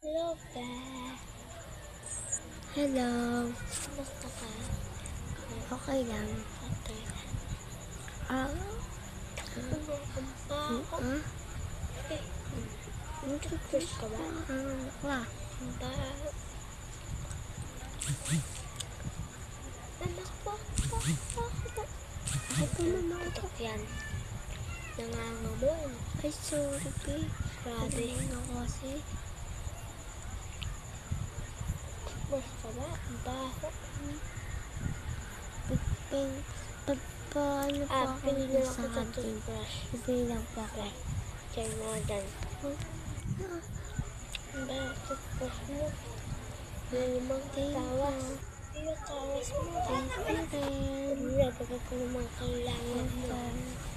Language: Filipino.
Hello, Beth. Hello. Kumusta ka? Okay lang. Okay. Ah, Ano ang baho? Eh, nag-toothbrush ka ba? Wah. Ang baho. Anak po, bakit? Ako pa mama ko. Tutok yan. Nangangamoy. Ay, sorry, babe. Grabe. Ano kasi? Toothbrush ka ba? Ang baho. Paano po ako Pili na ako sa sa kantin? toothbrush. Bibili lang po ako. Kaya mo dyan. Ang baho, toothbrush mo. Limang tawas. Iyo, tawas mo. Thank you rin. Wala, baka ko naman kailangan mo. Okay.